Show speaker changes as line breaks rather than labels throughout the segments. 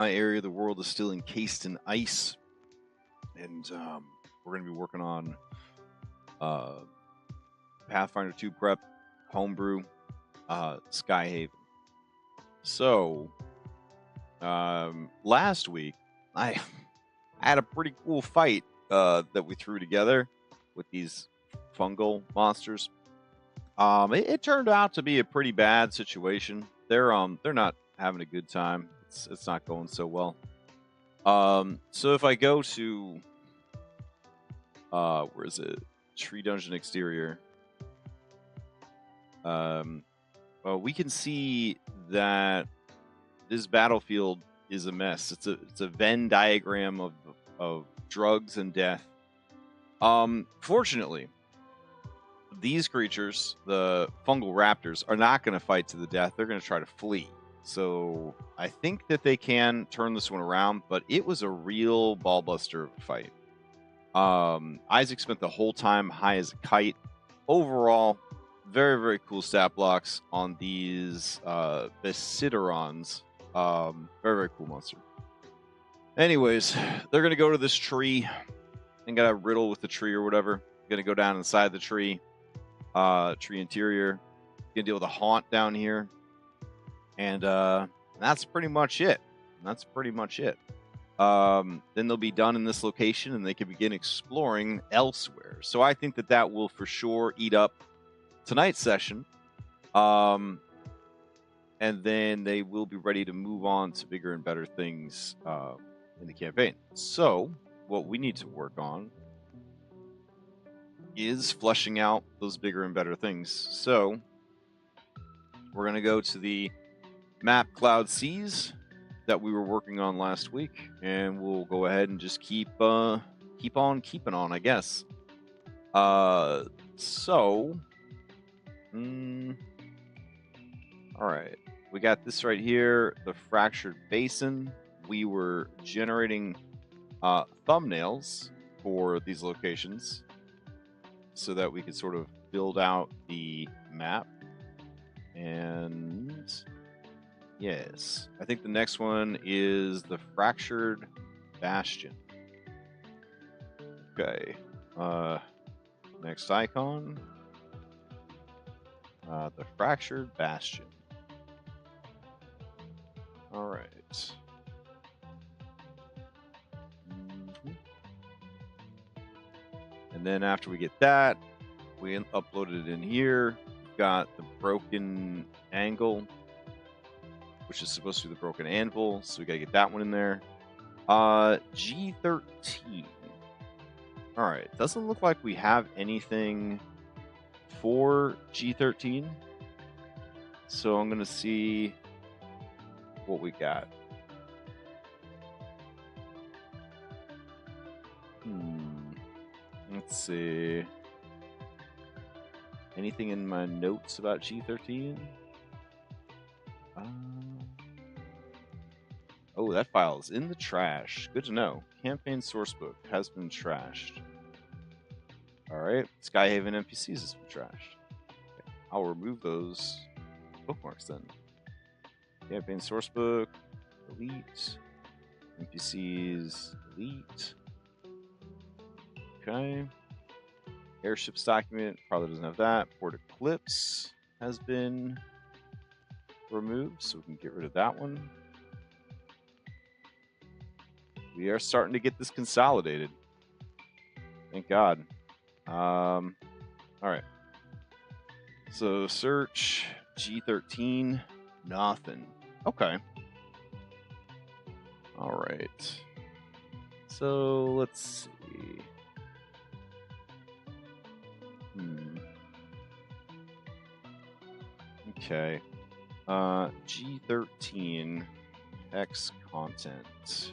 My area of the world is still encased in ice, and we're going to be working on Pathfinder 2 prep, Homebrew, Skyhaven. So, last week, I had a pretty cool fight that we threw together with these fungal monsters. It turned out to be a pretty bad situation. They're not having a good time. It's not going so well. So if I go to where is it? Tree Dungeon Exterior. Well, we can see that this battlefield is a mess. It's a Venn diagram of drugs and death. Fortunately, these creatures, the fungal raptors, are not going to fight to the death. They're going to try to flee. So I think that they can turn this one around, but it was a real ballbuster fight. Isaac spent the whole time high as a kite. Overall, very, very cool stat blocks on these Basiderons. Very, very cool monster. Anyways, they're going to go to this tree and got a riddle with the tree or whatever. Going to go down inside the tree. Tree interior. Going to deal with a haunt down here. And that's pretty much it. Then they'll be done in this location and they can begin exploring elsewhere. So I think that will for sure eat up tonight's session. And then they will be ready to move on to bigger and better things in the campaign. So what we need to work on is fleshing out those bigger and better things. So we're going to go to the map Cloud Seas that we were working on last week, and we'll go ahead and just keep on keeping on, I guess. All right, we got this right here, the Fractured Basin. We were generating thumbnails for these locations so that we could sort of build out the map. And yes, I think the next one is the Fractured Bastion. Okay. Next icon. The Fractured Bastion. All right. And then after we get that, we upload it in here. We've got the Broken Angle, which is supposed to be the Broken Anvil, so we gotta get that one in there. G13. Alright, doesn't look like we have anything for G13. So I'm gonna see what we got. Let's see. Anything in my notes about G13? Oh, that file is in the trash. Good to know. Campaign sourcebook has been trashed. Alright, Skyhaven NPCs has been trashed. Okay. I'll remove those bookmarks then. Campaign sourcebook, delete. NPCs, delete. Okay. Airships document, probably doesn't have that. Port Eclipse has been removed, so we can get rid of that one. We are starting to get this consolidated. Thank God. All right. So search G13, nothing. Okay. All right. So let's see. Okay. G13 X content.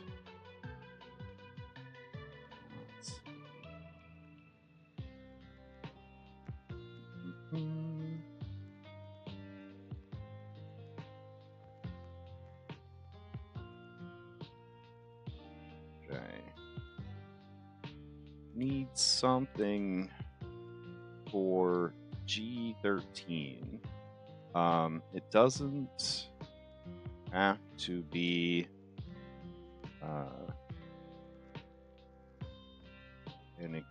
Okay. Need something for G13. It doesn't have to be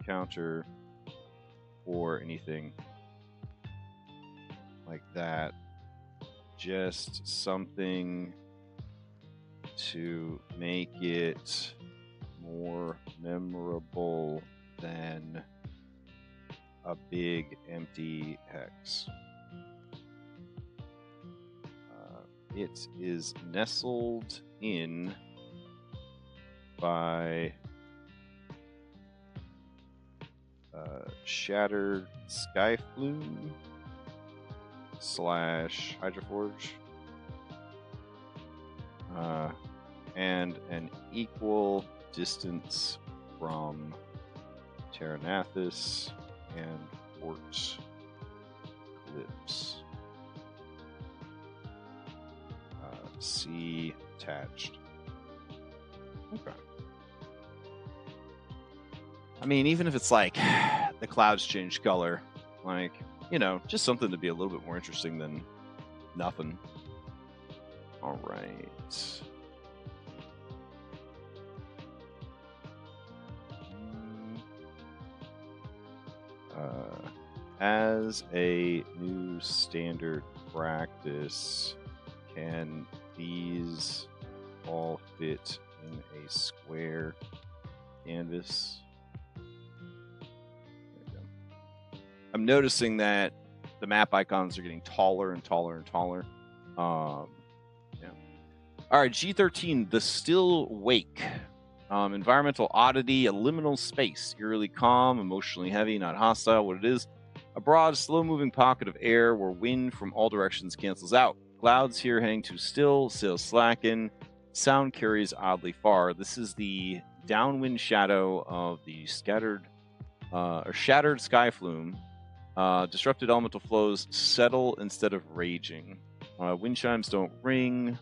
encounter or anything like that. Just something to make it more memorable than a big empty hex. It is nestled in by Shattered Skyflume / Hydroforge, and an equal distance from Terranathus and Fort Clips. See attached. Okay. I mean, even if it's like the clouds change color, like, you know, just something to be a little bit more interesting than nothing. All right. As a new standard practice, can these all fit in a square canvas? There we go. I'm noticing that the map icons are getting taller and taller and taller. Yeah. All right, G13, the Still Wake. Environmental oddity, a liminal space, eerily calm, emotionally heavy, not hostile. What it is, a broad, slow-moving pocket of air where wind from all directions cancels out. Clouds here hang too still, sails slacken, sound carries oddly far. This is the downwind shadow of the shattered sky flume. Disrupted elemental flows settle instead of raging. Wind chimes don't ring.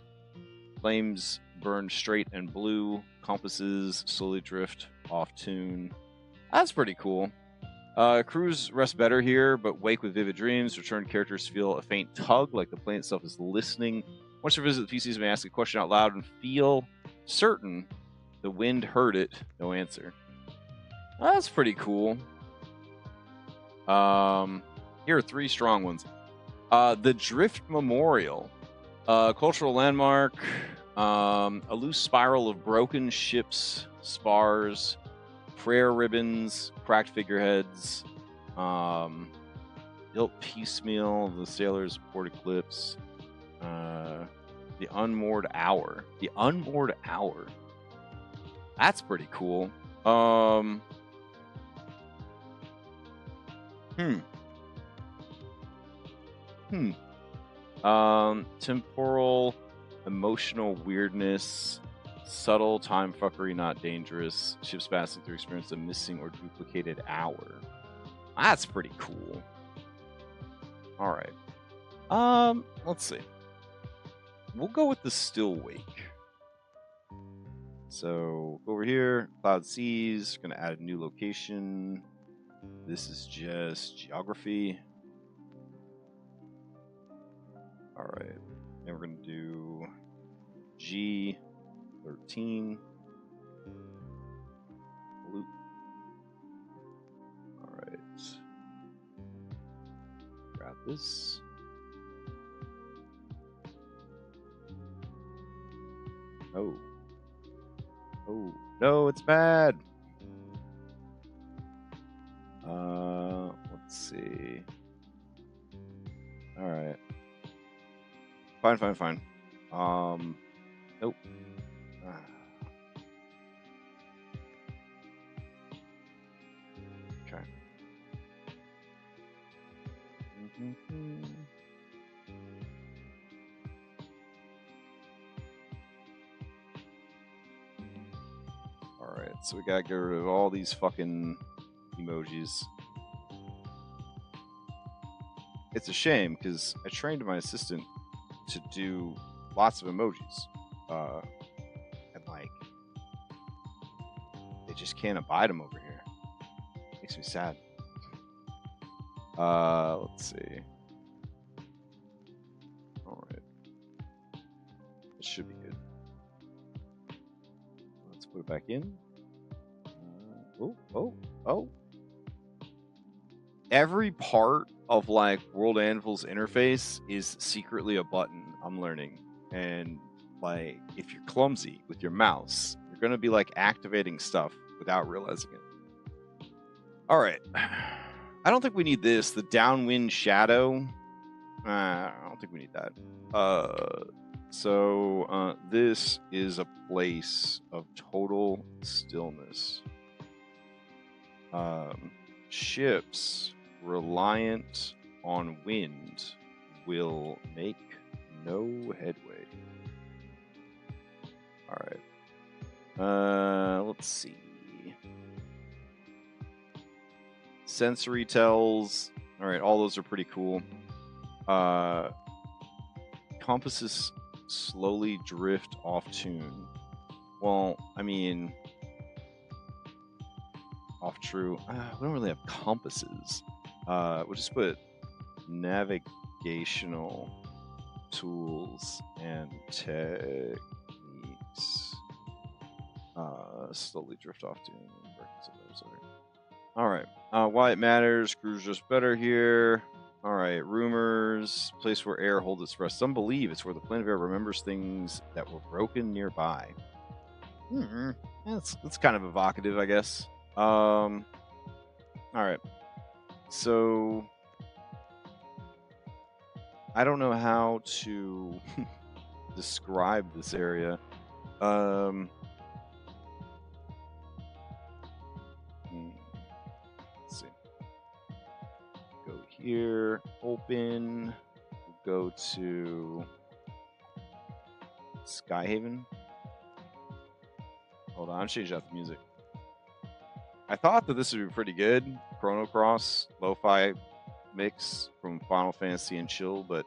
Flames burn straight and blue. Compasses slowly drift off tune. That's pretty cool. Crews rest better here, but wake with vivid dreams. Returned characters feel a faint tug, like the plane itself is listening. Once you visit the PCs, may ask a question out loud and feel certain the wind heard it. No answer. That's pretty cool. Here are 3 strong ones. The Drift Memorial. Cultural landmark. A loose spiral of broken ships, spars, prayer ribbons, cracked figureheads, built piecemeal of the sailors' port eclipse, the unmoored hour. The unmoored hour. That's pretty cool. Temporal emotional weirdness. Subtle time fuckery, not dangerous. Ships passing through experience a missing or duplicated hour. That's pretty cool. All right. Let's see. We'll go with the Still Wake. So over here, Cloud Seas. Going to add a new location. This is just geography. All right. Then we're going to do G13. Loop. All right. Grab this. Oh. Oh. No, it's bad. Let's see. All right. Fine. Nope. Okay. All right, so we gotta get rid of all these fucking emojis. It's a shame because I trained my assistant to do lots of emojis, and like they just can't abide them over here. Makes me sad. Let's see. All right, it should be good. Let's put it back in. Oh. every part of like World Anvil's interface is secretly a button. I'm learning, and like if you're clumsy with your mouse, you're gonna be like activating stuff without realizing it. All right, I don't think we need this. The downwind shadow. I don't think we need that. So this is a place of total stillness. Ships reliant on wind will make no headway. All right. Let's see. Sensory tells. All right, all those are pretty cool. Compasses slowly drift off tune. Well, I mean, off true. We don't really have compasses. We'll just put navigational tools and techniques. Slowly drift off tune. All right. Why it matters. Crew's just better here. All right, rumors. Place where air holds its breath. Some believe it's where the planet of air remembers things that were broken nearby. That's kind of evocative, I guess. All right. So I don't know how to describe this area. Let's see. Go here, open, go to Skyhaven. Hold on, I'm changing out the music. I thought that this would be pretty good. Chrono Cross, lo-fi mix from Final Fantasy and Chill, but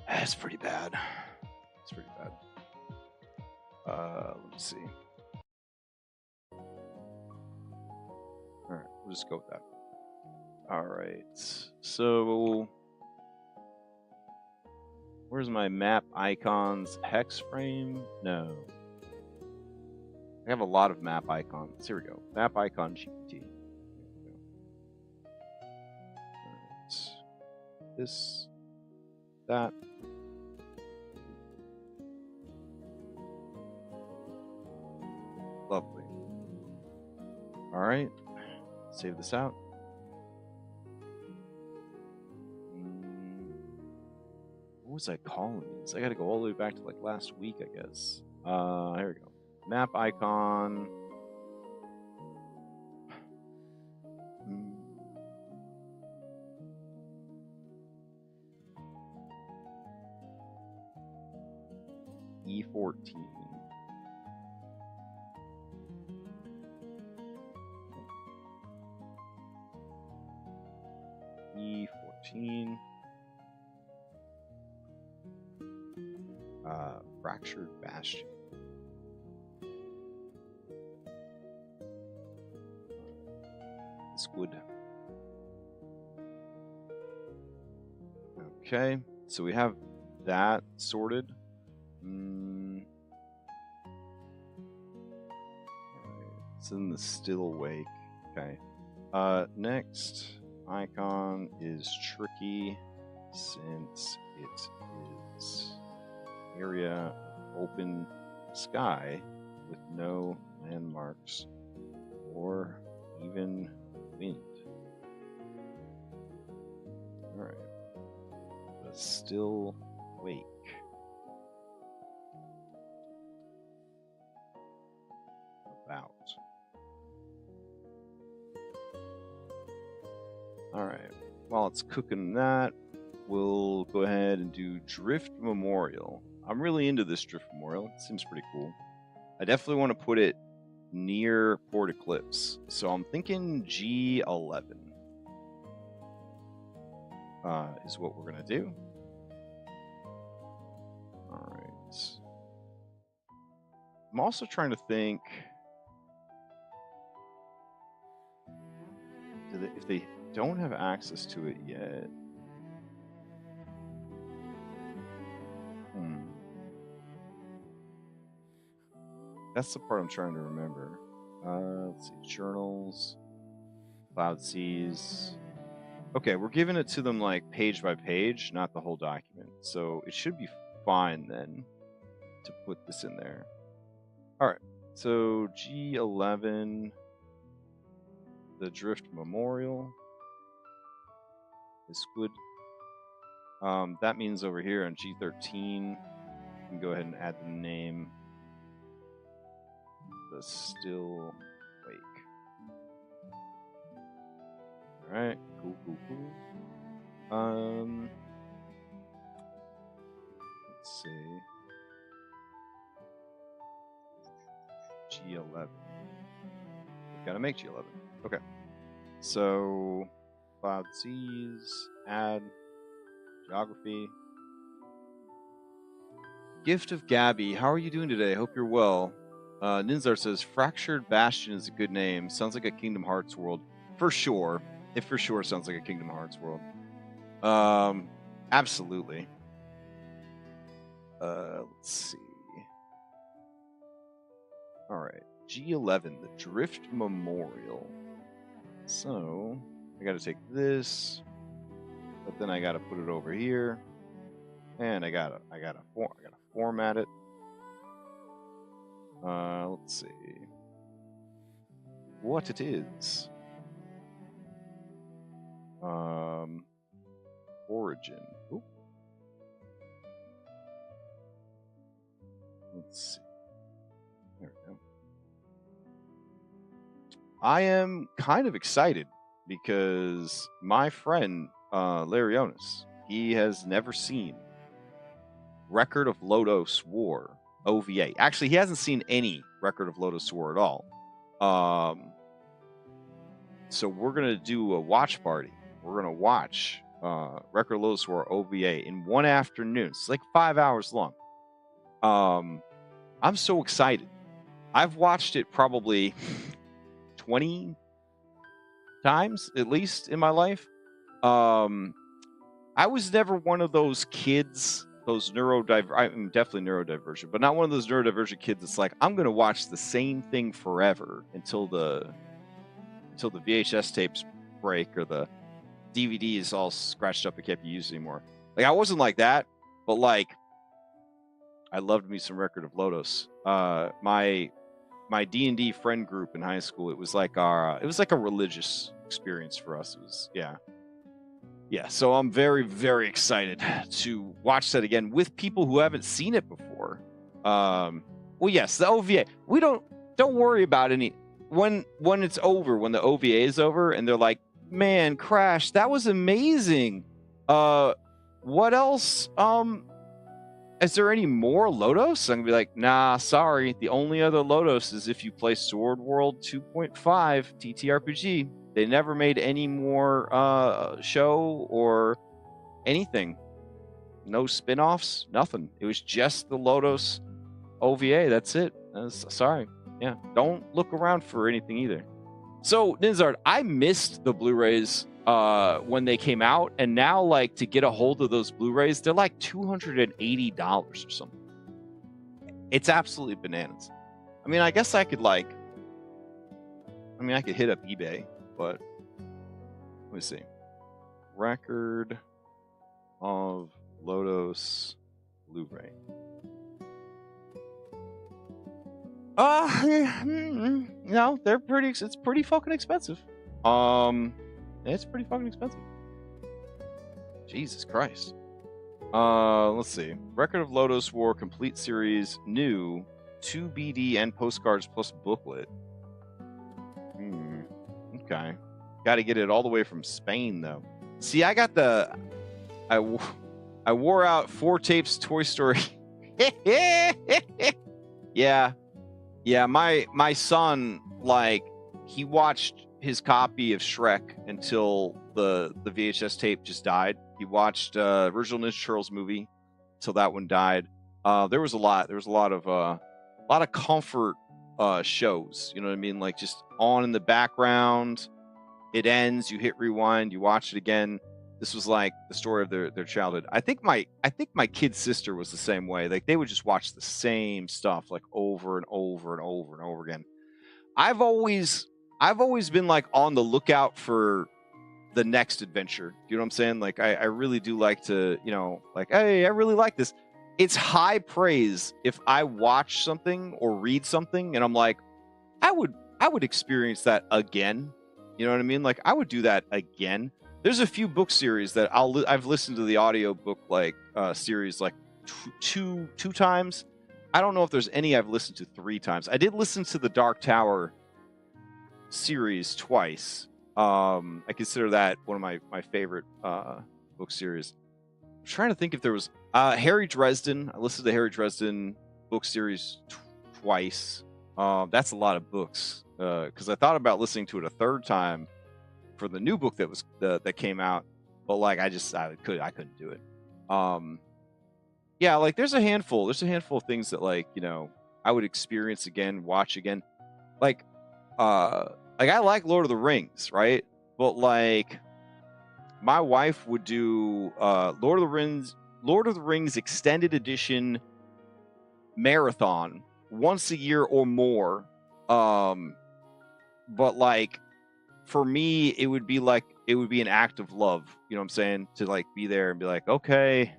it's pretty bad. It's pretty bad. Let me see. All right, we'll just go with that. All right, so where's my map icons? Hex frame? No. I have a lot of map icons. Here we go. Map icon GPT. Right. This, that. Lovely. All right. Save this out. What was I calling these? I got to go all the way back to like last week, I guess. Here we go. Map icon. E14. E14. Fractured Bastion. Squid. Okay, so we have that sorted. Right. It's in the still wake. Okay. Next icon is tricky since it is area open sky with no landmarks or even wind. All right. The still wake. About. All right. While it's cooking that, we'll go ahead and do Drift Memorial. I'm really into this Drift Memorial. It seems pretty cool. I definitely want to put it near Port Eclipse. So I'm thinking G11 is what we're going to do. All right. I'm also trying to think if they don't have access to it yet. That's the part I'm trying to remember. Let's see. Journals. Cloud Seas. Okay, we're giving it to them like page by page, not the whole document. So it should be fine then to put this in there. All right, so G11, the Drift Memorial is good. That means over here on G13, you can go ahead and add the name, the Still Wake. All right, cool. Let's see. G11. Gotta make G11. Okay. So, Cloud Seas, add, geography. Gift of Gabby, how are you doing today? Hope you're well. Ninzar says, Fractured Bastion is a good name. Sounds like a Kingdom Hearts world. For sure. It for sure sounds like a Kingdom Hearts world. Absolutely. Let's see. All right. G11, the Drift Memorial. So, I got to take this, but then I got to put it over here, and I gotta format it. Let's see what it is. Origin. Ooh. Let's see. There we go. I am kind of excited because my friend Larionis, he has never seen Record of Lodos War OVA. Actually, he hasn't seen any Record of Lodos War at all. So we're gonna do a watch party. We're gonna watch Record of Lodos War OVA in one afternoon. It's like 5 hours long. I'm so excited. I've watched it probably 20 times at least in my life. I was never one of those kids, those I'm definitely neurodivergent, but not one of those neurodivergent kids that's like, I'm gonna watch the same thing forever until the VHS tapes break or the DVD is all scratched up and can't be used anymore. Like, I wasn't like that, but like, I loved me some Record of Lodos. My D&D friend group in high school, it was like a religious experience for us. It was, yeah. So I'm very, very excited to watch that again with people who haven't seen it before. Well, yes, the OVA. We don't worry about any when it's over, when the OVA is over, and they're like, "Man, Crash, that was amazing. What else? Is there any more Lodos?" I'm gonna be like, nah, sorry. The only other Lodos is if you play Sword World 2.5 TTRPG. They never made any more show or anything. No spin-offs, nothing. It was just the Lodos OVA. That's it. Sorry. Yeah, don't look around for anything either. So, Ninzard, I missed the Blu-rays when they came out, and now, like, to get a hold of those Blu-rays, they're like $280 or something. It's absolutely bananas. I mean, I guess I could hit up eBay, but let me see. Record of Lodos Blu-ray. No, they're pretty. It's pretty fucking expensive. It's pretty fucking expensive. Jesus Christ. Let's see. Record of Lodos War Complete Series, new, 2 BD and postcards plus booklet. Okay. Got to get it all the way from Spain, though. See, I got I wore out 4 tapes Toy Story. Yeah. Yeah, my son, like, he watched his copy of Shrek until the VHS tape just died. He watched original Ninja Turtles movie till that one died. There was a lot of comfort shows, you know what I mean? Like, just on in the background. It ends, you hit rewind, you watch it again. This was like the story of their childhood. I think my kid sister was the same way. Like, they would just watch the same stuff like over and over and over and over again. I've always been like on the lookout for the next adventure. You know what I'm saying? Like I really do like to, you know, like, hey, I really like this. It's high praise if I watch something or read something and I'm like, I would experience that again. You know what I mean? Like I would do that again. There's a few book series that I've listened to the audiobook like series like two times. I don't know if there's any I've listened to 3 times. I did listen to the Dark Tower series twice. I consider that one of my favorite book series. I'm trying to think if there was Harry Dresden. I listened to Harry Dresden book series twice. That's a lot of books because I thought about listening to it a 3rd time for the new book that was that came out, but like I couldn't do it. Yeah, like there's a handful of things that like, you know, I would experience again, watch again. Like I like Lord of the Rings, right? But like my wife would do Lord of the Rings extended edition marathon once a year or more. But like for me it would be an act of love, you know what I'm saying? To like be there and be like, okay,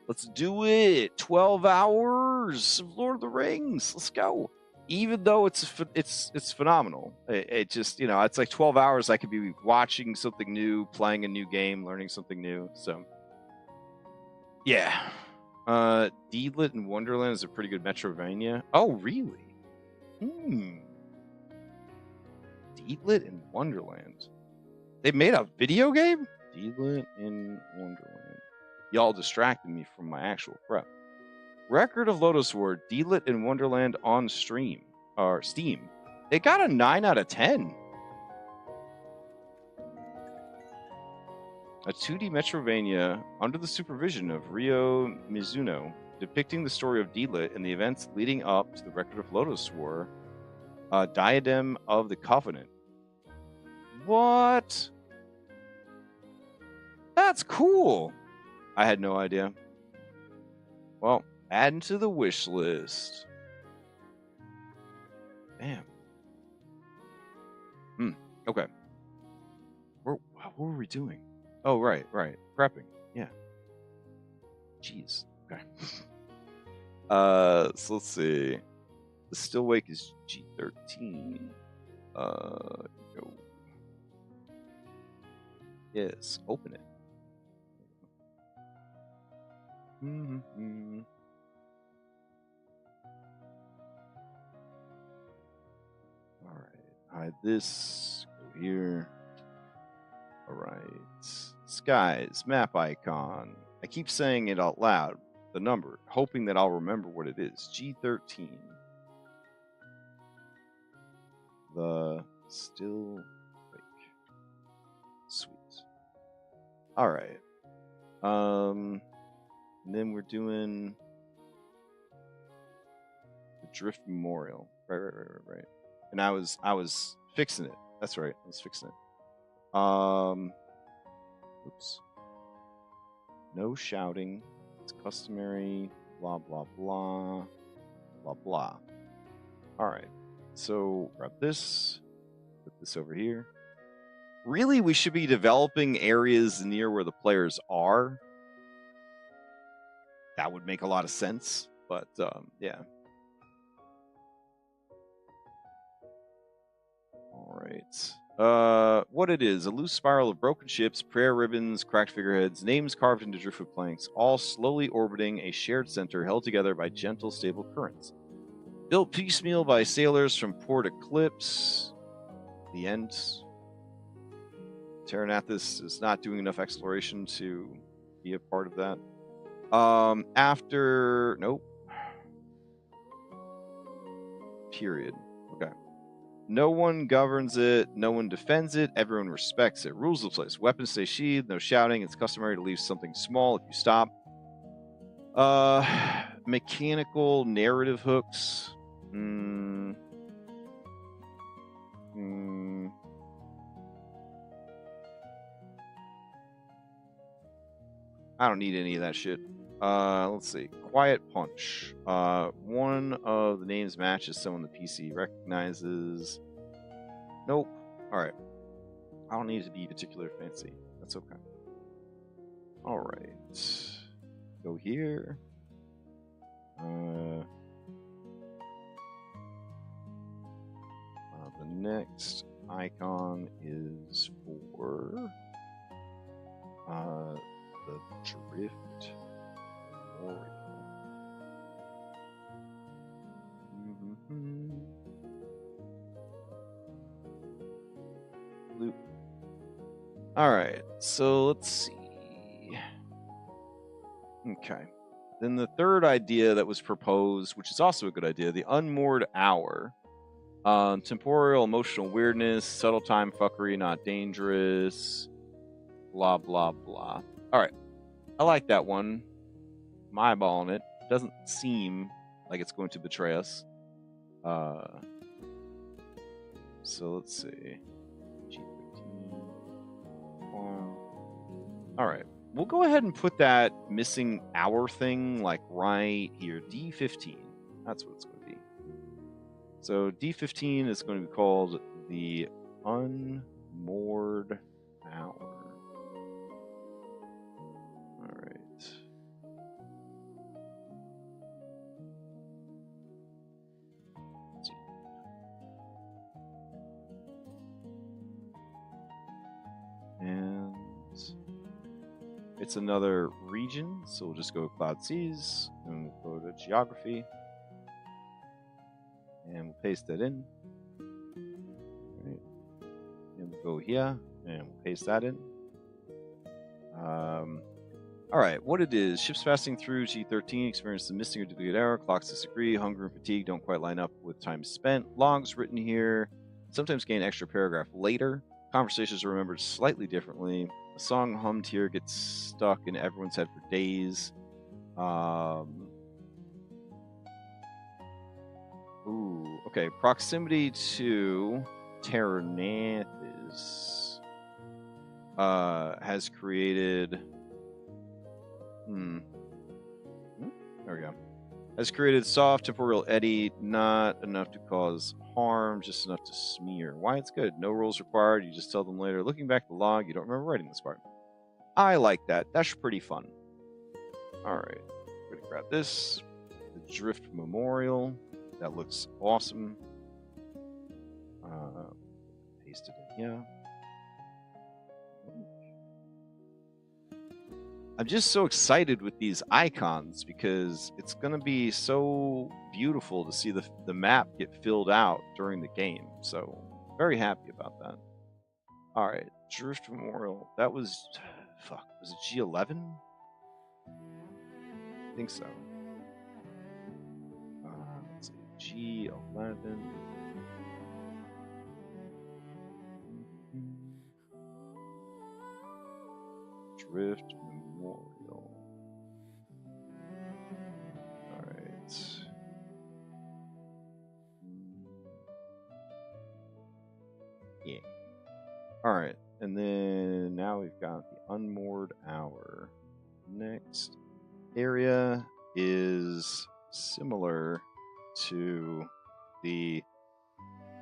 let's do it. 12 hours of Lord of the Rings. Let's go. Even though it's phenomenal. It just, you know, it's like 12 hours I could be watching something new, playing a new game, learning something new. So yeah. Deedlit and Wonderland is a pretty good Metrovania. Oh, really? Deedlit and Wonderland. They made a video game? Deedlit in Wonderland. Y'all distracted me from my actual prep. Record of Lotus War, Deedlit in Wonderland on Steam. They got a 9 out of 10. A 2D Metrovania under the supervision of Ryo Mizuno, depicting the story of Deedlit and the events leading up to the Record of Lotus War, Diadem of the Covenant. What? That's cool. I had no idea. Well, adding to the wish list. Damn. Okay. What were we doing? Oh, right. Prepping. Yeah. Jeez. Okay. So let's see. The Still Wake is G13. Go. Yes, open it. All right, hide this. Go here. All right, skies map icon. I keep saying it out loud, the number, hoping that I'll remember what it is. G13. The Still Wake. Sweet. All right. And then we're doing the Drift Memorial. Right. And I was fixing it. That's right. I was fixing it. Oops. No shouting. It's customary. Blah blah blah. Blah blah. All right. So grab this. Put this over here. Really, we should be developing areas near where the players are. That would make a lot of sense, but yeah. All right. What it is, a loose spiral of broken ships, prayer ribbons, cracked figureheads, names carved into driftwood planks, all slowly orbiting a shared center held together by gentle, stable currents. Built piecemeal by sailors from Port Eclipse. The end. Terranathus is not doing enough exploration to be a part of that. Nope. Period. Okay. No one governs it. No one defends it. Everyone respects it. Rules of the place. Weapons stay sheathed. No shouting. It's customary to leave something small if you stop. Mechanical narrative hooks. I don't need any of that shit. Let's see. Quiet Punch. One of the names matches someone the PC recognizes. Nope. All right. I don't need to be particularly fancy. That's okay. All right. Go here. The next icon is for the Drift Memorial. Loop. All right, so let's see. Okay. Then the third idea that was proposed, which is also a good idea, the Unmoored Hour. Temporal emotional weirdness, subtle time fuckery, not dangerous, blah, blah, blah. All right. I like that one. I'm eyeballing it. Doesn't seem like it's going to betray us. So let's see. G15. Wow. All right. We'll go ahead and put that missing hour thing like right here. D15. That's what it's going to be. So D15 is going to be called the Unmoored Hour. All right. And it's another region, so we'll just go Cloud Seas, and we'll go to Geography, and we'll paste that in. All right. And we'll go here, and we'll paste that in. All right, what it is, ships passing through G13 experience the missing or duplicate error, clocks disagree, hunger and fatigue don't quite line up with time spent, logs written here, sometimes gain extra paragraph later, conversations are remembered slightly differently, a song hummed here gets stuck in everyone's head for days. Ooh, okay, proximity to Terranathis has created... There we go. Has created soft temporal eddy, not enough to cause harm, just enough to smear. Why it's good. No rules required. You just tell them later. Looking back at the log, you don't remember writing this part. I like that. That's pretty fun. All right. We're going to grab this. The Drift Memorial. That looks awesome. Paste it in here. I'm just so excited with these icons because it's going to be so beautiful to see the map get filled out during the game. So, very happy about that. All right, Drift Memorial. That was, was it G11? I think so. Let's see, G11. Drift Memorial. All right. Yeah. All right. And then now we've got the Unmoored Hour. Next area is similar to the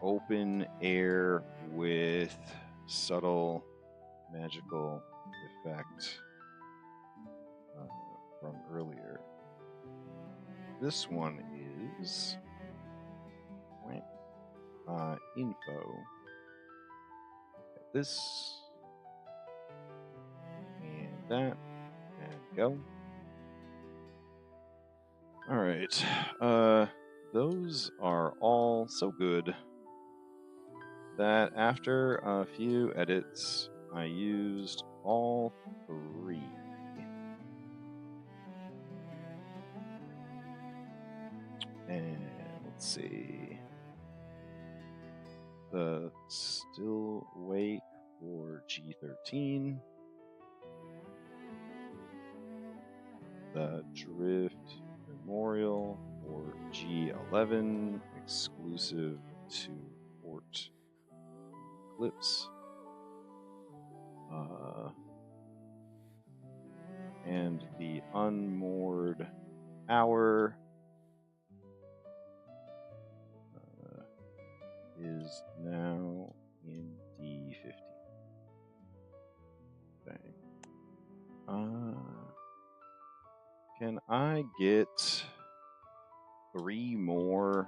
open air with subtle magical effect from earlier. This one is info. This and that and go. All right, those are all so good that after a few edits, I used all three. And let's see. The Still Wake for G13. The Drift Memorial for G11, exclusive to Port Eclipse. And the Unmoored Hour is now in D15. Can I get 3 more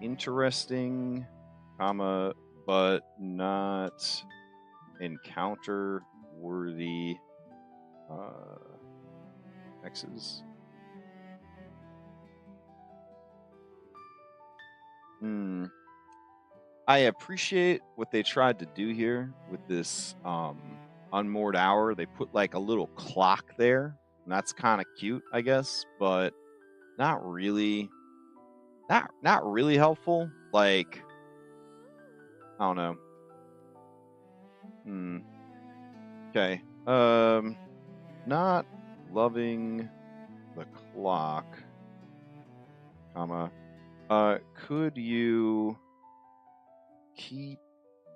interesting, comma, but not encounter worthy hexes? I appreciate what they tried to do here with this unmoored hour. They put like a little clock there, and that's kind of cute, I guess, but not really helpful. Like, I don't know. Okay. Not loving the clock, comma. Could you keep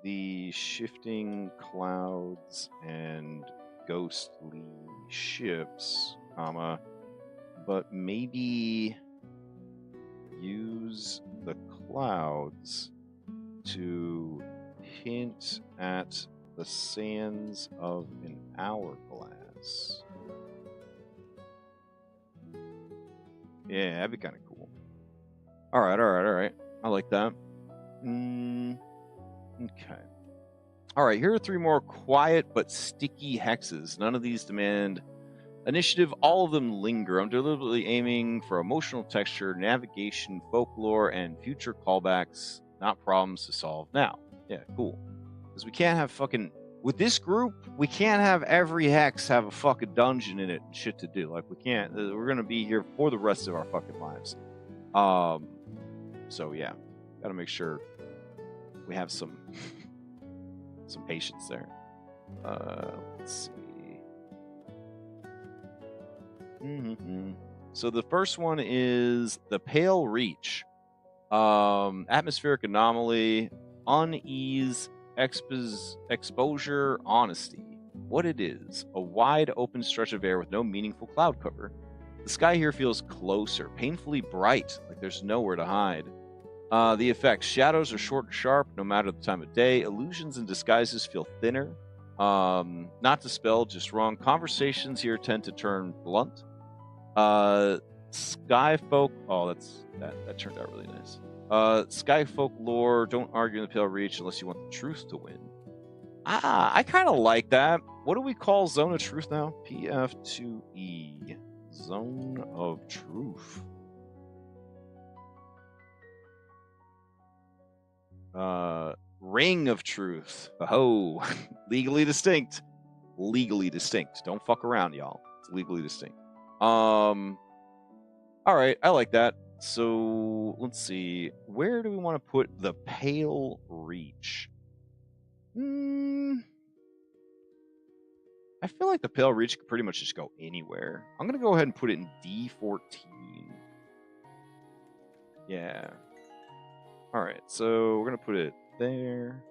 the shifting clouds and ghostly ships, comma, but maybe use the clouds to hint at the sands of an hourglass? Yeah, that'd be kind of cool. All right. I like that. Okay. All right, here are 3 more quiet but sticky hexes. None of these demand initiative. All of them linger. I'm deliberately aiming for emotional texture, navigation, folklore, and future callbacks, not problems to solve now. Yeah, cool. Because we can't have fucking... With this group, we can't have every hex have a fucking dungeon in it and shit to do. Like, we can't. We're going to be here for the rest of our fucking lives. So, yeah. Got to make sure we have some patience there. Let's see. So the first one is the Pale Reach. Atmospheric anomaly, unease, exposure, honesty. What it is: a wide open stretch of air with no meaningful cloud cover. The sky here feels closer, painfully bright, like there's nowhere to hide. The effects: shadows are short and sharp, no matter the time of day. Illusions and disguises feel thinner. Not dispelled, just wrong. Conversations here tend to turn blunt. Sky folk. Oh, that turned out really nice. Sky folk lore: don't argue in the Pale Reach unless you want the truth to win. I kind of like that. What do we call Zone of Truth now? PF2E. Zone of Truth. Ring of Truth. Oh, legally distinct. Legally distinct. Don't fuck around, y'all. It's legally distinct. All right, I like that. So let's see. Where do we want to put the Pale Reach? I feel like the Pale Reach could pretty much just go anywhere. I'm gonna go ahead and put it in D14. Yeah. All right, so we're gonna put it there.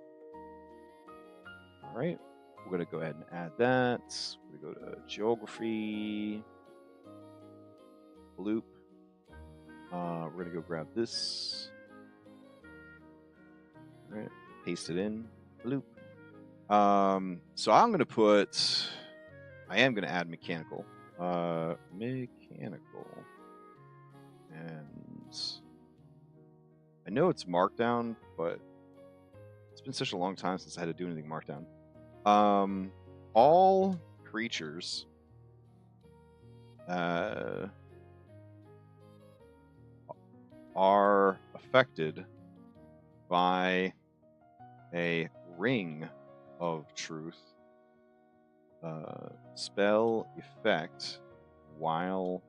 All right, we're gonna go ahead and add that. We're gonna go to geography, bloop. We're gonna go grab this. All right, paste it in, bloop. So I'm gonna put. I am gonna add mechanical. Mechanical, and I know it's markdown, but it's been such a long time since I had to do anything markdown. All creatures are affected by a ring of truth spell effect while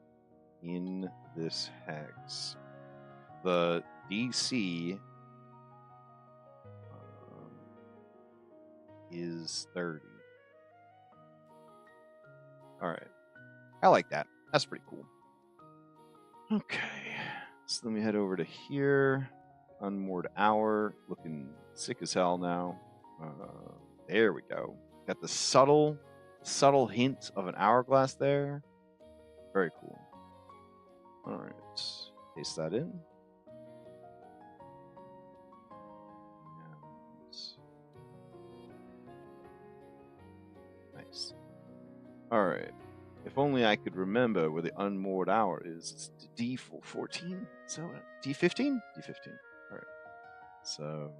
in this hex. The DC is 30. All right. I like that. That's pretty cool. Okay. So let me head over to here. Unmoored hour. Looking sick as hell now. There we go. Got the subtle hint of an hourglass there. Very cool. All right. Paste that in. Nice. All right. If only I could remember where the unmoored hour is. It's D14? So D15? D15. All right. So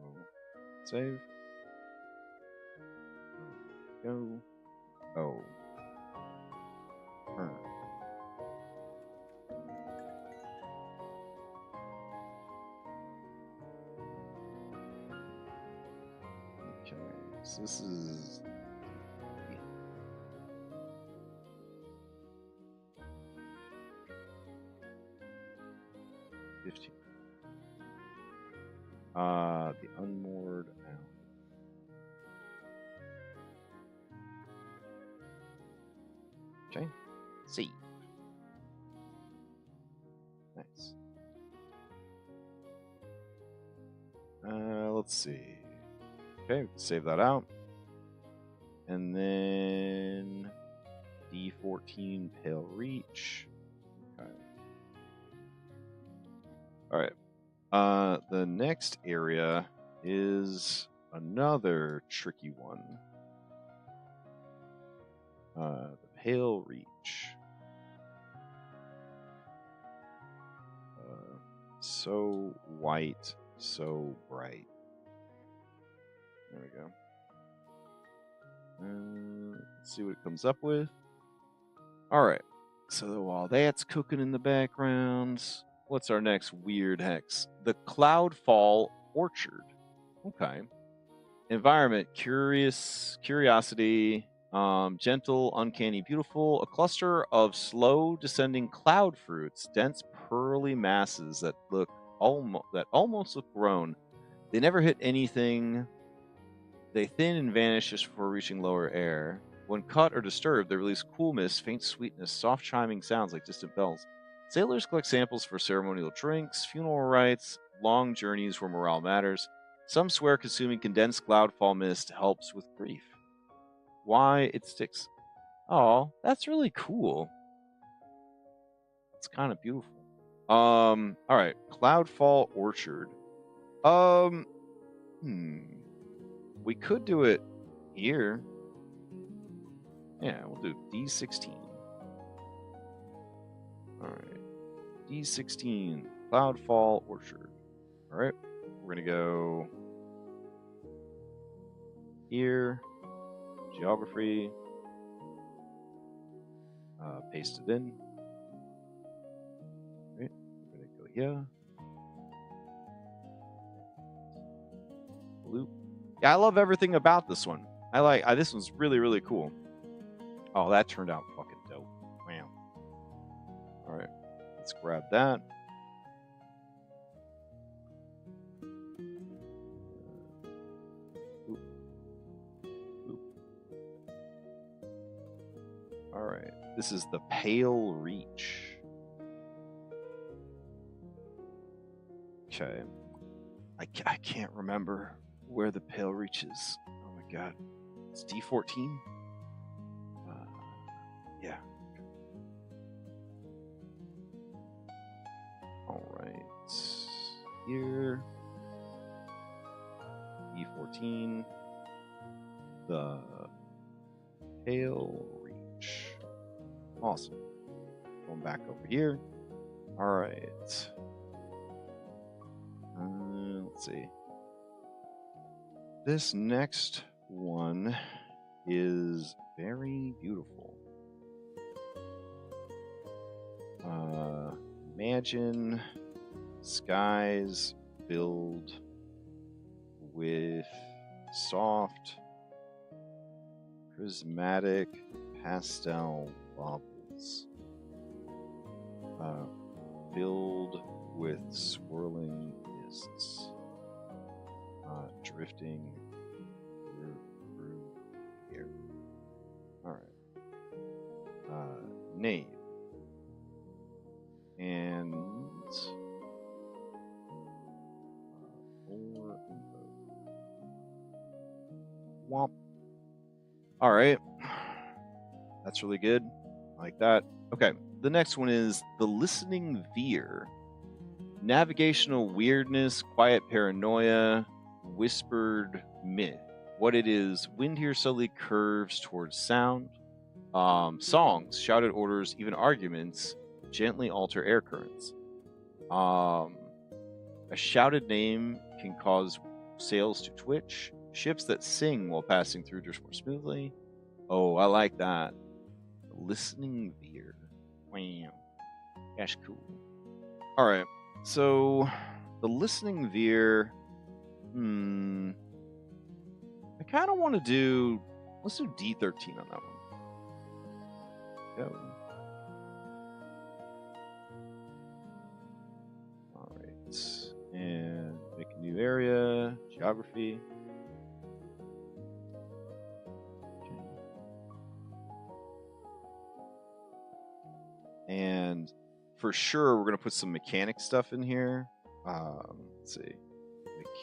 save. Go. Oh. Turn. Okay. So this is 15. The unmoored hour. Okay. C. Nice. Let's see. Okay, save that out. And then D14 Pale Reach. Okay. All right. The next area is another tricky one. The Pale Reach. So white, so bright. There we go. Let's see what it comes up with. All right. So while that's cooking in the background, what's our next weird hex? The Cloudfall Orchard. Okay. Environment: curiosity, gentle, uncanny, beautiful. A cluster of slow descending cloud fruits, dense pearly masses that almost look grown. They never hit anything. They thin and vanish just before reaching lower air. When cut or disturbed, they release cool mist, faint sweetness, soft chiming sounds like distant bells. Sailors collect samples for ceremonial drinks, funeral rites, long journeys where morale matters. Some swear consuming condensed cloudfall mist helps with grief. Why it sticks. Oh, that's really cool. It's kind of beautiful. All right, Cloudfall Orchard. We could do it here. Yeah, we'll do D16. All right. D16, Cloudfall Orchard. All right. We're going to go here, geography, paste it in. All right. We're going to go here. Loop. Yeah, I love everything about this one. This one's really, really cool. Oh, that turned out fucking dope. Wow. All right, let's grab that. All right, this is the Pale Reach. Okay, I can't remember where the Pale Reach is. Oh my god, it's D14. Yeah. All right. Here. E14. The Pale Reach. Awesome. Going back over here. All right. Let's see. This next one is very beautiful. Imagine skies filled with soft, prismatic pastel bubbles, filled with swirling mists, drifting through here. All right. Name. And more info. Womp. All right. That's really good. I like that. Okay. The next one is the Listening Veer. Navigational weirdness, quiet paranoia, whispered myth. What it is: wind here subtly curves towards sound. Songs, shouted orders, even arguments gently alter air currents. A shouted name can cause sails to twitch. Ships that sing while passing through drift more smoothly. Oh, I like that. Listening veer. Wow. That's cool. All right. So the listening veer. I kind of want to do. Let's do D13 on that one. Go. All right. And make a new area. Geography. And for sure, we're going to put some mechanic stuff in here. Let's see.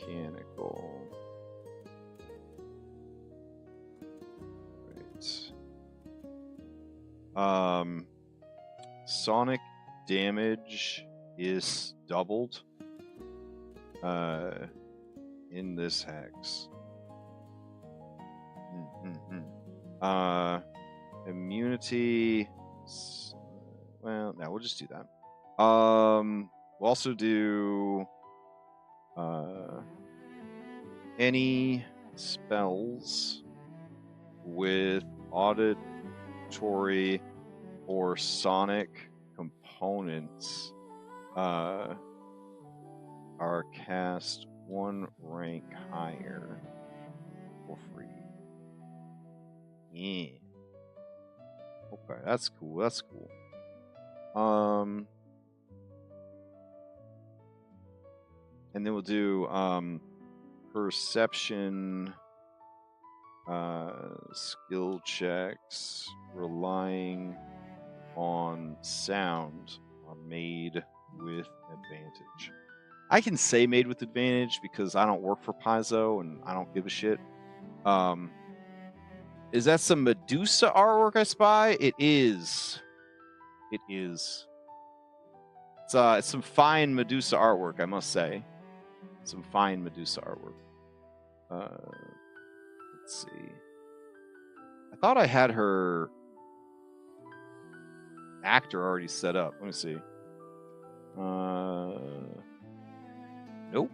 Mechanical. Right. Sonic damage is doubled in this hex. Immunity. Well, no, we'll just do that. We'll also do any spells with auditory or sonic components are cast one rank higher for free. Yeah. Okay, that's cool. That's cool. And then we'll do perception skill checks relying on sound are made with advantage. I can say made with advantage because I don't work for Paizo and I don't give a shit. Is that some Medusa artwork I spy? It is. It is. It's some fine Medusa artwork, I must say. Some fine Medusa artwork. Let's see. I thought I had her actor already set up. Let me see. Nope.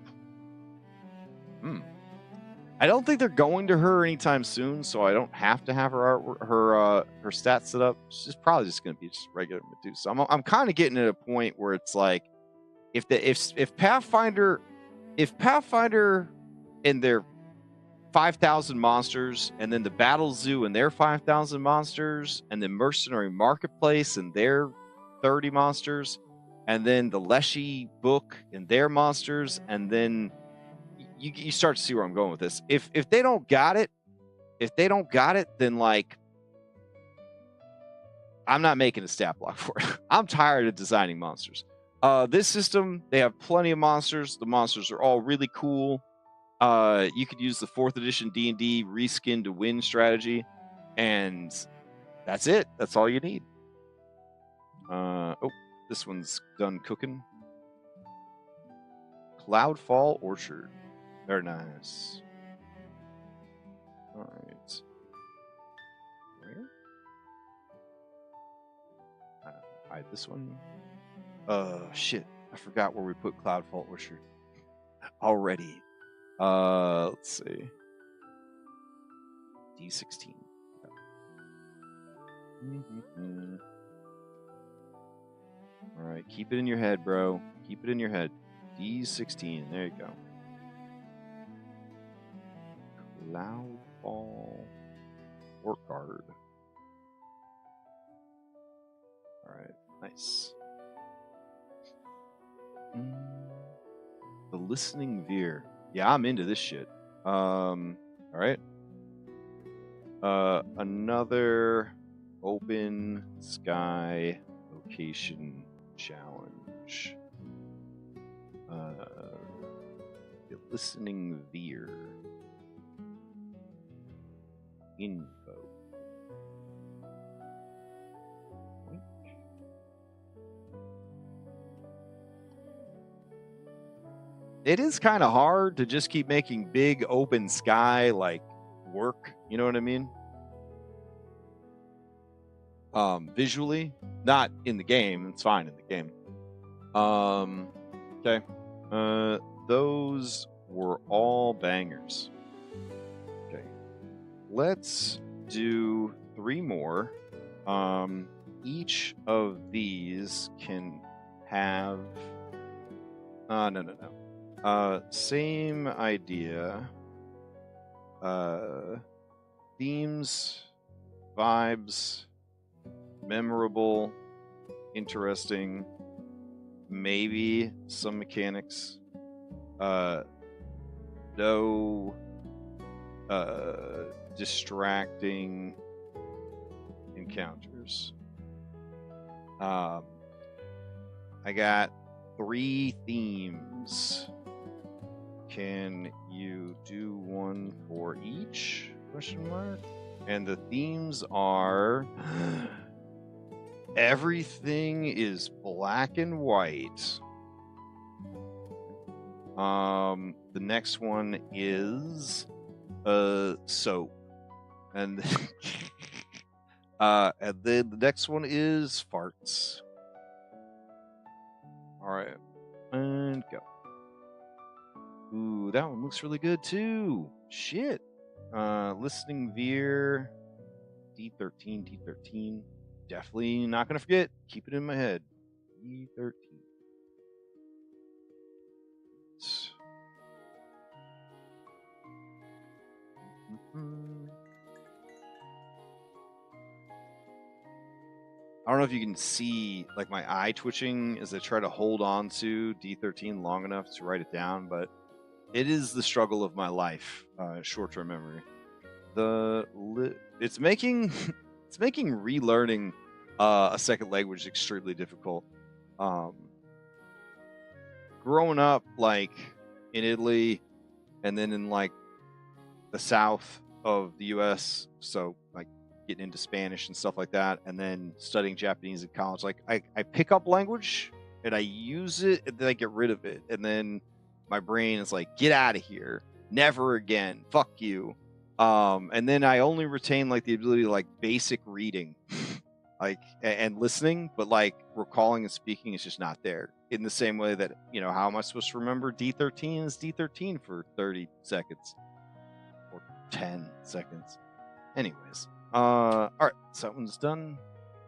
I don't think they're going to her anytime soon, so I don't have to have her her stats set up. She's probably just going to be just regular Medusa. I'm kind of getting at a point where it's like, if Pathfinder and their 5,000 monsters, and then the Battle Zoo and their 5,000 monsters, and the Mercenary Marketplace and their 30 monsters, and then the Leshy book and their monsters, and then you start to see where I'm going with this. If they don't got it, then like I'm not making a stat block for it. I'm tired of designing monsters. This system, they have plenty of monsters. The monsters are all really cool. You could use the 4th edition D&D reskin to win strategy, and that's it. That's all you need. Oh, this one's done cooking. Cloudfall Orchard. Very nice. All right. Where? Hide this one. Shit. I forgot where we put Cloudfall Orchard already. Let's see. D16. All right, keep it in your head, bro. Keep it in your head. D16. There you go. Cloudfall Work Guard. All right, nice. The Listening Veer. Yeah, I'm into this shit. All right. Another open sky location challenge. The Listening Veer. Info. It is kind of hard to just keep making big open sky like work. You know what I mean? visually, not in the game. It's fine in the game. Okay. Those were all bangers. Okay. Let's do 3 more. Each of these can have... no. Same idea. Themes, vibes, memorable, interesting, maybe some mechanics. No distracting encounters. I got 3 themes. Can you do one for each? Question mark. And the themes are everything is black and white. The next one is soap. And and then the next one is farts. All right. And go. Ooh, that one looks really good too. Shit. Listening Veer. D13. Definitely not gonna forget. Keep it in my head. D13. I don't know if you can see like my eye twitching as I try to hold on to D13 long enough to write it down, but it is the struggle of my life. Short-term memory. It's making relearning a second language extremely difficult. Growing up like in Italy and then in like the south of the U.S., so like getting into Spanish and stuff like that, and then studying Japanese in college, like I pick up language and I use it and then I get rid of it, and then my brain is like, get out of here, never again, fuck you. And then I only retain like the ability to like basic reading like and listening, but like recalling and speaking is just not there. In the same way that, you know, how am I supposed to remember D13 is D13 for 30 seconds or 10 seconds? Anyways, all right, so that one's done.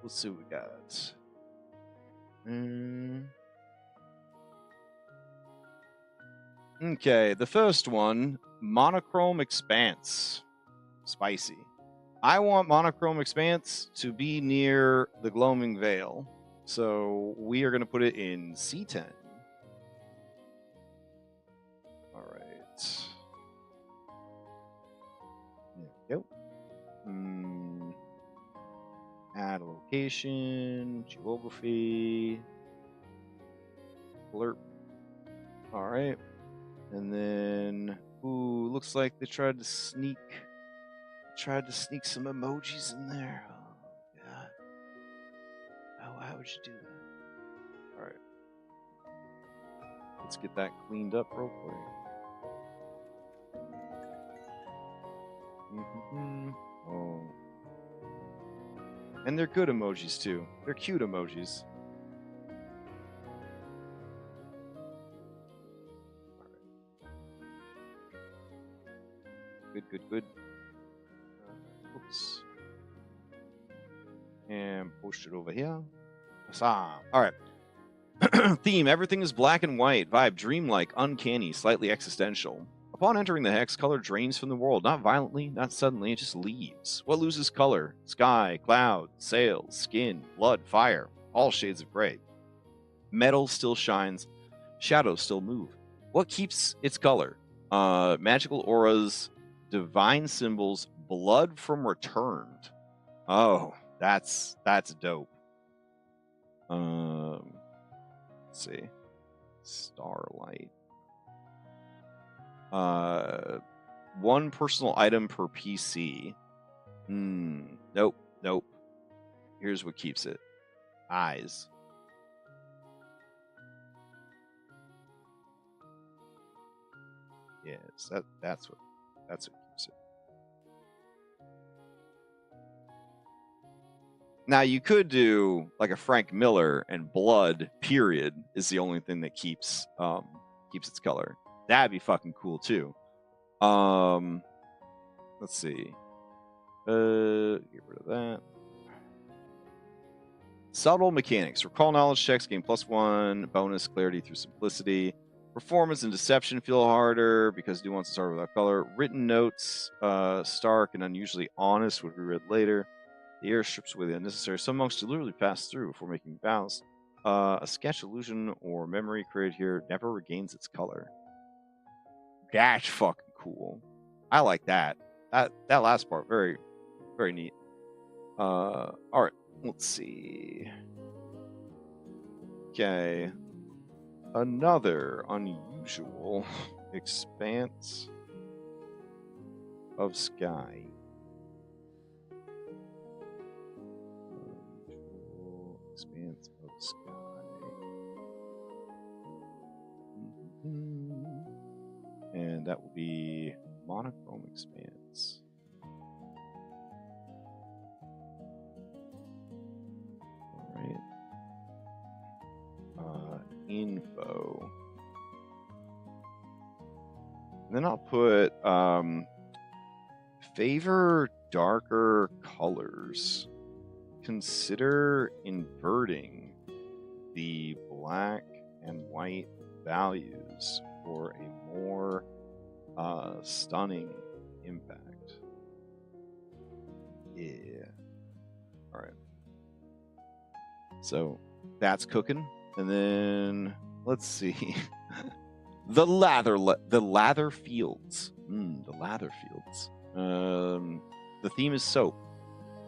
Let's see what we got. Okay, the first one, monochrome expanse. Spicy. I want monochrome expanse to be near the gloaming veil, so we are going to put it in C10. All right. There we go. Add a location, geography, blurb. All right. And then, ooh, looks like they tried to sneak some emojis in there. Oh, God. Oh, how would you do that? All right. Let's get that cleaned up real quick. Oh. And they're good emojis, too. They're cute emojis. Good. Oops. And post it over here. Awesome. All right. Theme, everything is black and white. Vibe, dreamlike, uncanny, slightly existential. Upon entering the hex, color drains from the world. Not violently, not suddenly, it just leaves. What loses color? Sky, cloud, sails, skin, blood, fire. All shades of gray. Metal still shines. Shadows still move. What keeps its color? Magical auras, divine symbols, blood from returned. Oh, that's dope. Let's see. Starlight. One personal item per PC. Nope. Here's what keeps it. Eyes. Yes, that's what keeps it. Now you could do like a Frank Miller, and blood period is the only thing that keeps its color. That'd be fucking cool too. Let's see. Get rid of that. Subtle mechanics. Recall knowledge checks gain +1 bonus clarity through simplicity. Performance and deception feel harder because nuance is harder without color. Written notes, stark and unusually honest, would be read later. The air strips away the unnecessary. Some monks deliberately pass through before making vows. A sketch, illusion, or memory created here never regains its color. That's fucking cool. I like that. That last part, very, very neat. All right, let's see. Okay, another unusual expanse of sky. Unusual expanse of sky. And that will be monochrome expanse. All right. Info. And then I'll put favor darker colors. Consider inverting the black and white values for a more stunning impact. Yeah. All right. So that's cooking, and then let's see. The lather fields. The lather fields. The theme is soap.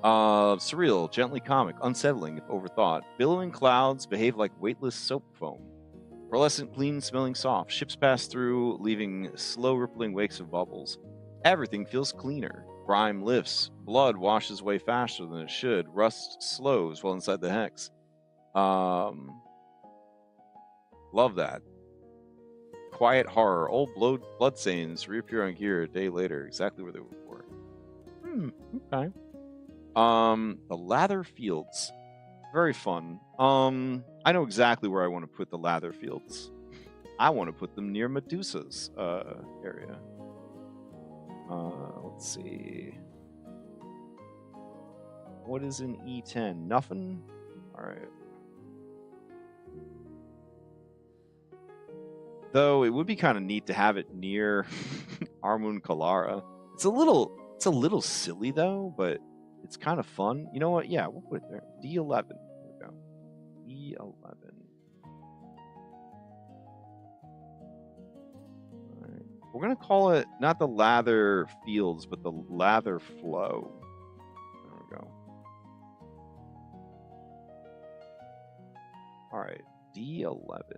Surreal, gently comic, unsettling if overthought. Billowing clouds behave like weightless soap foam. Pearlescent, clean, smelling soft. Ships pass through, leaving slow rippling wakes of bubbles. Everything feels cleaner. Grime lifts. Blood washes away faster than it should. Rust slows while inside the hex. Love that. Quiet horror. Old bloodstains reappear on gear a day later, exactly where they were before. Okay. The lather fields. Very fun. I know exactly where I want to put the lather fields. I want to put them near Medusa's area. Let's see. What is in E10? Nothing? Alright. Though it would be kind of neat to have it near Armun Kalara. It's a little silly though, but it's kind of fun. You know what? Yeah, we'll put it there. D11. There we go. D11. Alright. We're gonna call it not the lather fields, but the lather flow. There we go. Alright, D11.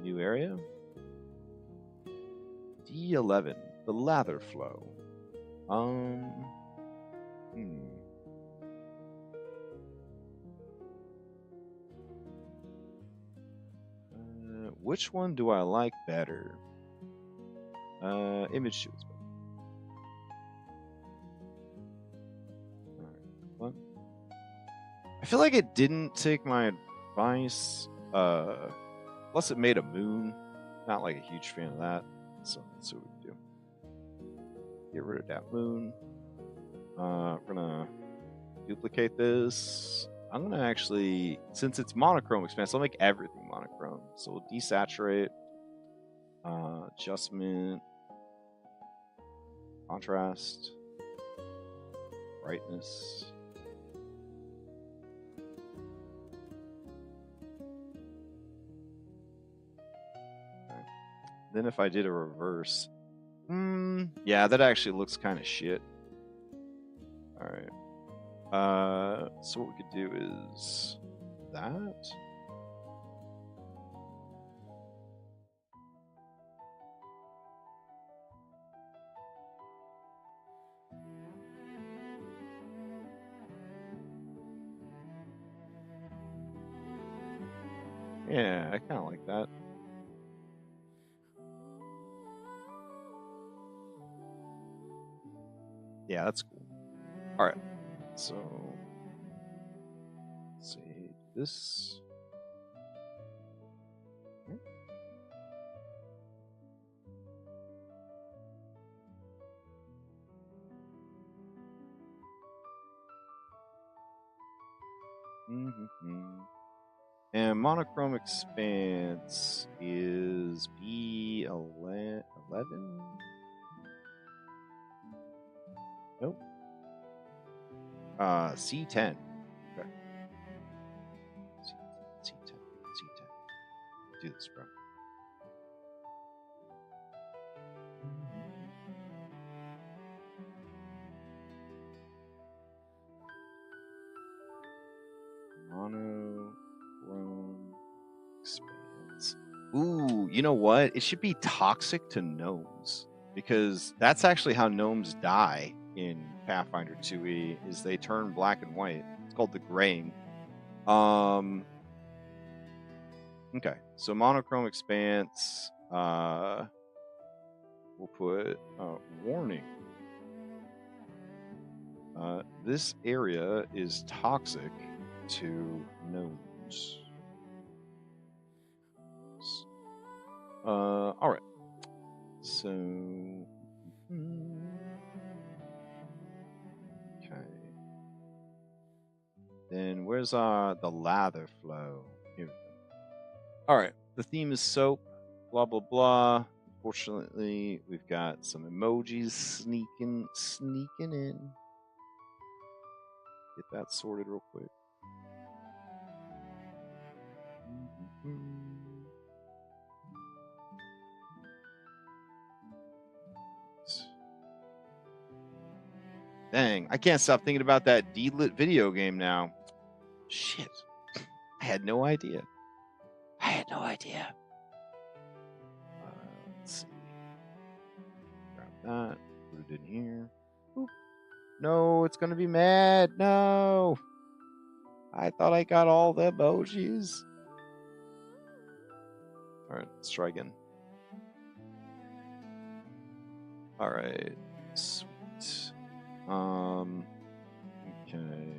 New area. D11, the lather flow. Which one do I like better? Image shoots. Alright, what? I feel like it didn't take my advice. Plus it made a moon. Not like a huge fan of that. So let's see what we can do. Get rid of that moon. We're gonna duplicate this. I'm gonna actually, since it's monochrome expanse, I'll make everything monochrome. So we'll desaturate, adjustment, contrast, brightness. Then if I did a reverse, yeah, that actually looks kind of shit. All right. So what we could do is that. Yeah, I kind of like that. Yeah, that's cool. All right. So, let's see this. And monochrome expanse is B11. Nope. C10. Okay. C10. Do this, bro. Monochrome expanse. Ooh, you know what? It should be toxic to gnomes, because that's actually how gnomes die in Pathfinder 2e, is they turn black and white. It's called the graying. Okay, so monochrome expanse. We'll put warning. This area is toxic to gnomes. All right. So, okay. Then where's the lather flow? Here we go. All right. The theme is soap. Blah blah blah. Unfortunately, we've got some emojis sneaking in. Get that sorted real quick. Dang, I can't stop thinking about that D-lit video game now. Shit. I had no idea. Let's see. Grab that. Put it in here. Boop. No, it's going to be mad. No. I thought I got all the emojis. All right, let's try again. All right. Sweet. Okay.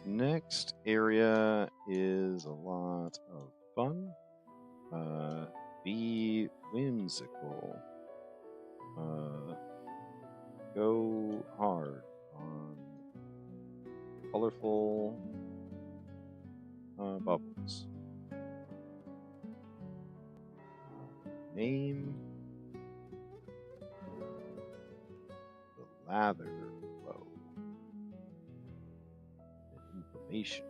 Next area is a lot of fun. Be whimsical. Go hard on colorful bubbles. Name the lather flow. Information.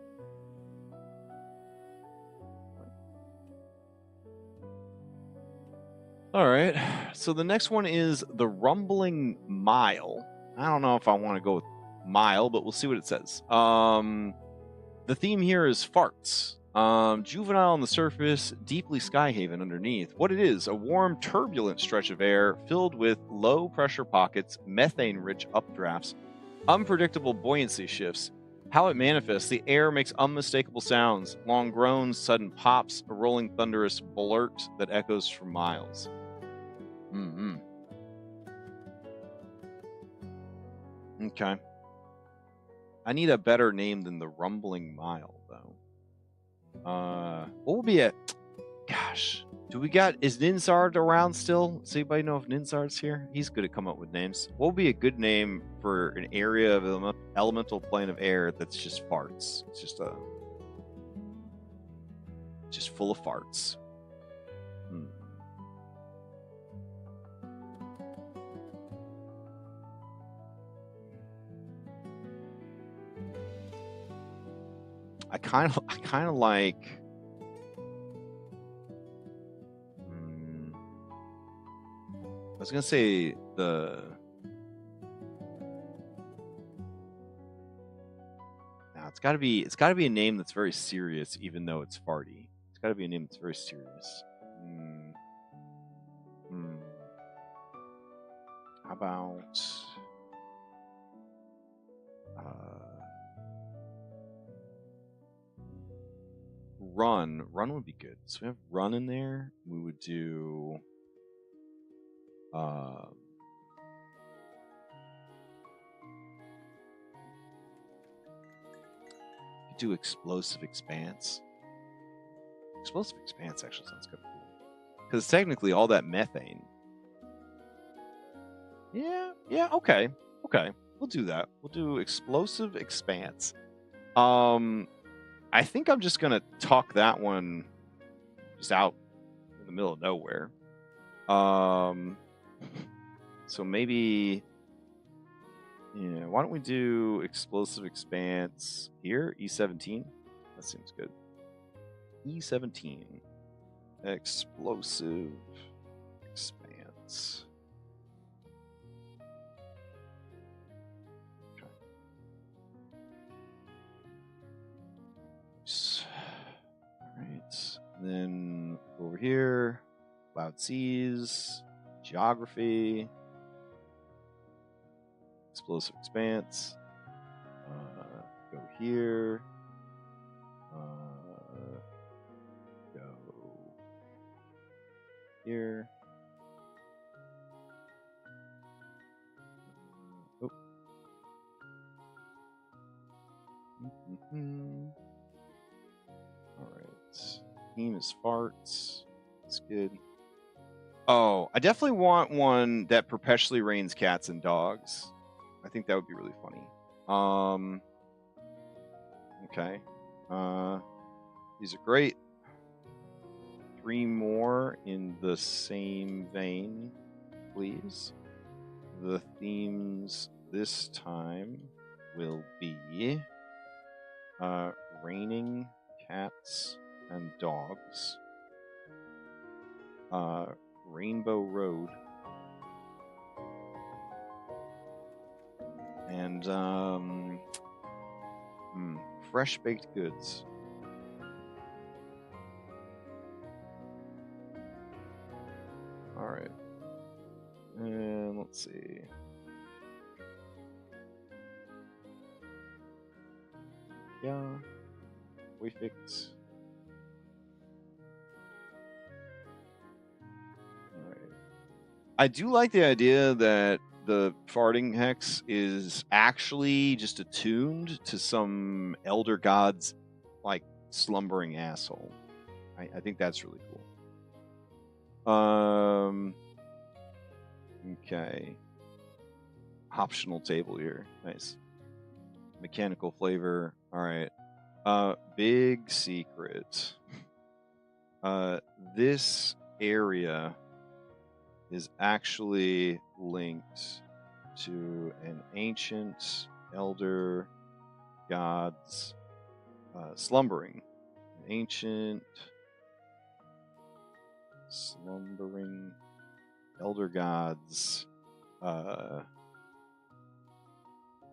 All right, so the next one is the Rumbling Mile. I don't know if I want to go with mile, but we'll see what it says. The theme here is farts. Juvenile on the surface, deeply Skyhaven underneath. What it is, a warm, turbulent stretch of air filled with low-pressure pockets, methane-rich updrafts, unpredictable buoyancy shifts. How it manifests, the air makes unmistakable sounds, long groans, sudden pops, a rolling thunderous blurt that echoes for miles. Okay. I need a better name than the Rumbling Mile, though. What would be a... Gosh. Is Ninzard around still? Does anybody know if Ninzard's here? He's good at coming up with names. What would be a good name for an area of elemental plane of air that's just farts? It's just full of farts. I kind of like. I was gonna say the. Now it's gotta be a name that's very serious, even though it's farty. It's gotta be a name that's very serious. How about? Run would be good. So we have run in there. We would do Do explosive expanse. Explosive expanse actually sounds kind of cool. Because technically all that methane. Yeah, okay. We'll do that. We'll do explosive expanse. I think I'm just gonna tuck that one just out in the middle of nowhere. So maybe, yeah, why don't we do explosive expanse here? E17. That seems good. E17. Explosive expanse. Okay. Alright. Then over here, Cloud Seas, Geography, Explosive Expanse. Go here. Go here. Oh. All right. Theme is farts. That's good. Oh, I definitely want one that perpetually rains cats and dogs. I think that would be really funny. Okay. These are great. 3 more in the same vein, please. The themes this time will be raining cats and dogs, Rainbow Road, and fresh baked goods. All right, and let's see. Yeah, we fix. All right. I do like the idea that the farting hex is actually just attuned to some elder god's like slumbering asshole. I think that's really cool. Okay. Optional table here. Nice. Mechanical flavor. All right. Big secret. This area is actually linked to an ancient elder god's slumbering. An ancient slumbering elder god's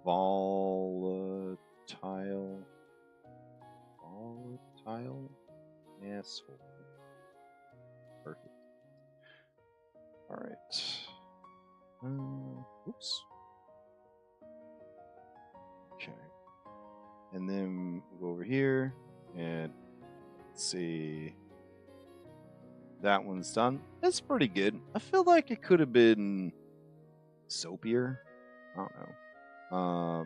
volatile asshole. Perfect. All right. Oops. Okay. And then we'll go over here and let's see. That one's done. That's pretty good. I feel like it could have been soapier. I don't know. All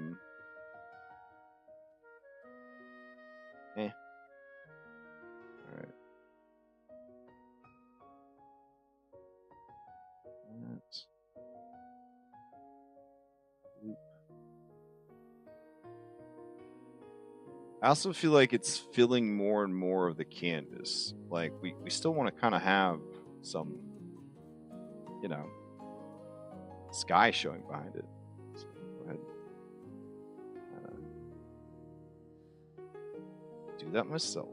right. That's... I also feel like it's filling more and more of the canvas. Like we still want to kind of have some, you know, sky showing behind it. So go ahead. Do that myself.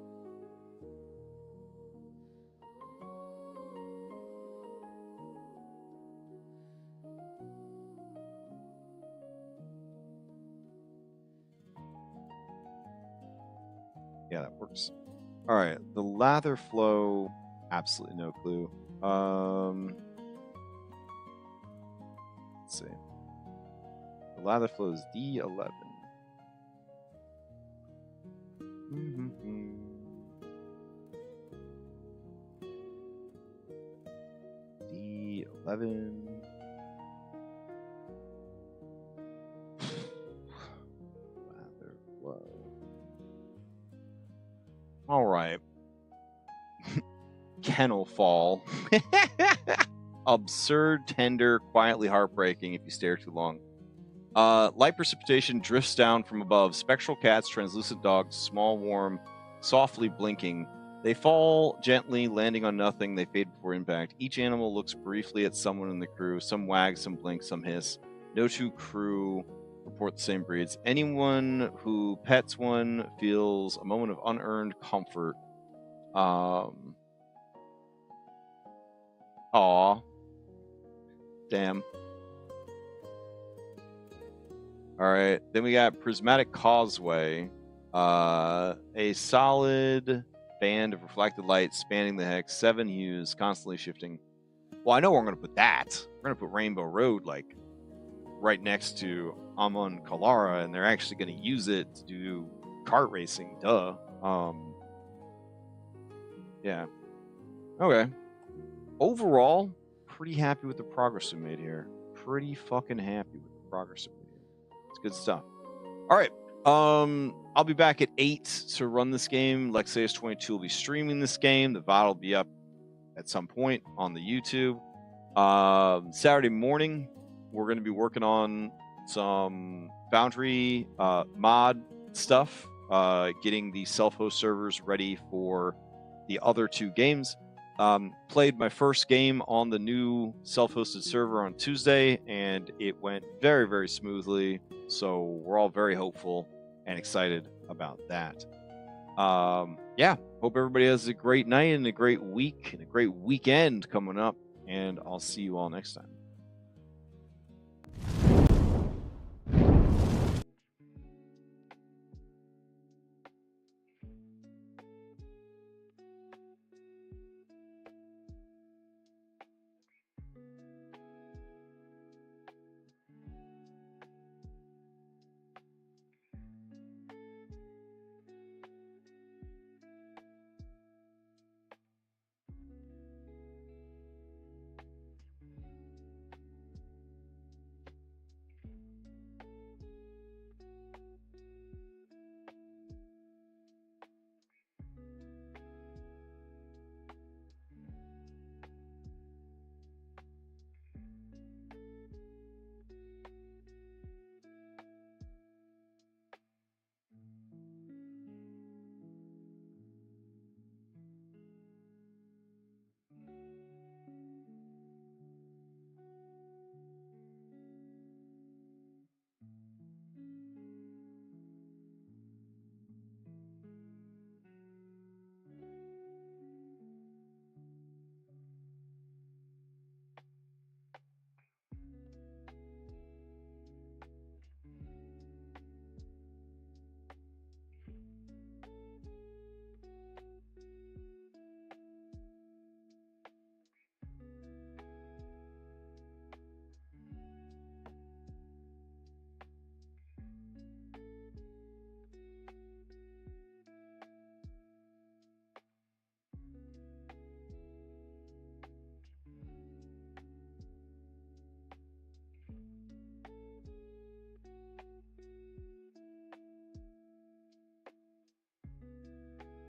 Yeah, that works. All right, the lather flow, absolutely no clue. Let's see. The lather flow is D11. D11. Lather flow. kennel fall. Absurd, tender, quietly heartbreaking if you stare too long. Light precipitation drifts down from above. Spectral cats, translucent dogs, small, warm, softly blinking. They fall gently, landing on nothing. They fade before impact. Each animal looks briefly at someone in the crew. Some wag, some blink, some hiss. No two crew report the same breeds. Anyone who pets one feels a moment of unearned comfort. Aw. Damn. All right. Then we got Prismatic Causeway. A solid band of reflected light spanning the hex, 7 hues, constantly shifting. Well, I know where I'm going to put that. We're going to put Rainbow Road, like, right next to Amon Kalara, and they're actually going to use it to do kart racing. Duh. Yeah. Okay. Overall, pretty happy with the progress we made here. Pretty fucking happy with the progress we made here. It's good stuff. All right. I'll be back at 8 to run this game. Lexaeus 22 will be streaming this game. The VOD will be up at some point on the YouTube. Saturday morning, we're going to be working on some Foundry mod stuff, getting the self-host servers ready for the other 2 games. Played my first game on the new self-hosted server on Tuesday, and it went very, very smoothly. So we're all very hopeful and excited about that. Yeah, hope everybody has a great night and a great week and a great weekend coming up, and I'll see you all next time.